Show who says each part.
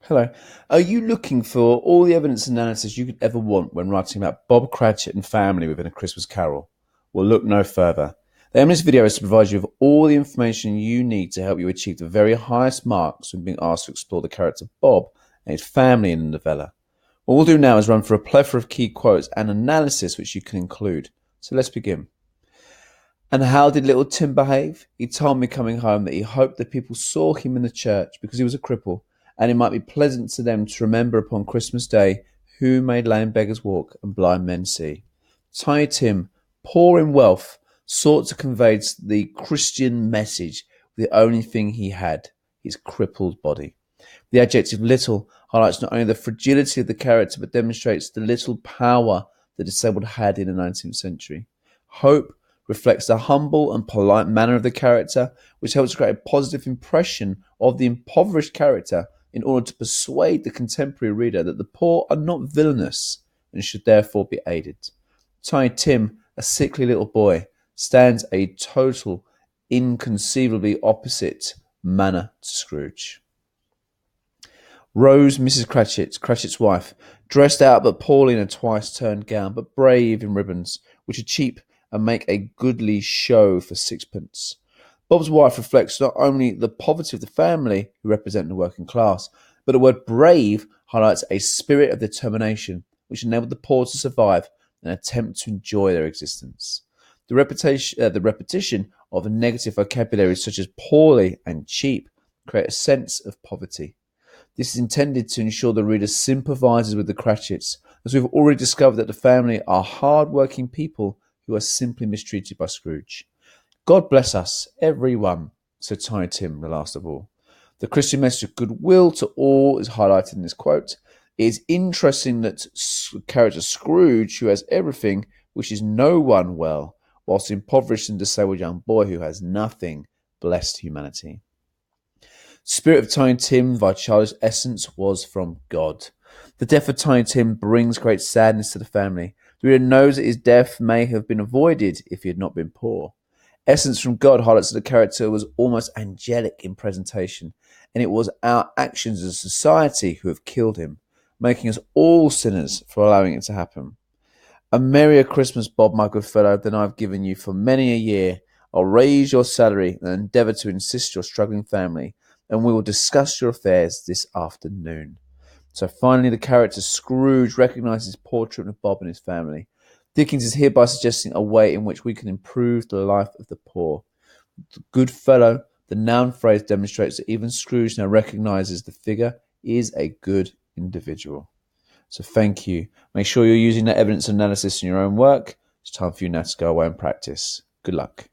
Speaker 1: Hello. Are you looking for all the evidence and analysis you could ever want when writing about Bob Cratchit and family within A Christmas Carol? Well, look no further. The aim of this video is to provide you with all the information you need to help you achieve the very highest marks when being asked to explore the character Bob and his family in the novella. What we'll do now is run through a plethora of key quotes and analysis which you can include. So let's begin. And how did little Tim behave? He told me coming home that he hoped that people saw him in the church because he was a cripple, and it might be pleasant to them to remember upon Christmas Day who made lame beggars walk and blind men see. Tiny Tim, poor in wealth, sought to convey the Christian message with the only thing he had, his crippled body. The adjective little highlights not only the fragility of the character but demonstrates the little power the disabled had in the 19th century. Hope reflects the humble and polite manner of the character, which helps create a positive impression of the impoverished character in order to persuade the contemporary reader that the poor are not villainous and should therefore be aided. Tiny Tim, a sickly little boy, stands a total, inconceivably opposite manner to Scrooge. Rose, Mrs. Cratchit, Cratchit's wife, dressed out but poorly in a twice-turned gown, but brave in ribbons, which are cheap and make a goodly show for sixpence. Bob's wife reflects not only the poverty of the family, who represent the working class, but the word brave highlights a spirit of determination, which enabled the poor to survive and attempt to enjoy their existence. The repetition of negative vocabulary such as poorly and cheap create a sense of poverty. This is intended to ensure the reader sympathises with the Cratchits, as we've already discovered that the family are hard-working people who are simply mistreated by Scrooge. God bless us, everyone, said Tiny Tim, the last of all. The Christian message of goodwill to all is highlighted in this quote. It is interesting that character Scrooge, who has everything, wishes no one well, whilst the impoverished and disabled young boy who has nothing blessed humanity. Spirit of Tiny Tim, thy childish essence was from God. The death of Tiny Tim brings great sadness to the family. The reader knows that his death may have been avoided if he had not been poor. Essence from God highlights that the character was almost angelic in presentation, and it was our actions as a society who have killed him, making us all sinners for allowing it to happen. A merrier Christmas, Bob, my good fellow, than I've given you for many a year. I'll raise your salary and endeavour to assist your struggling family, and we will discuss your affairs this afternoon. So finally, the character Scrooge recognises poor treatment of Bob and his family. Dickens is hereby suggesting a way in which we can improve the life of the poor. The good fellow, the noun phrase demonstrates that even Scrooge now recognises the figure is a good individual. So thank you. Make sure you're using that evidence analysis in your own work. It's time for you now to go away and practice. Good luck.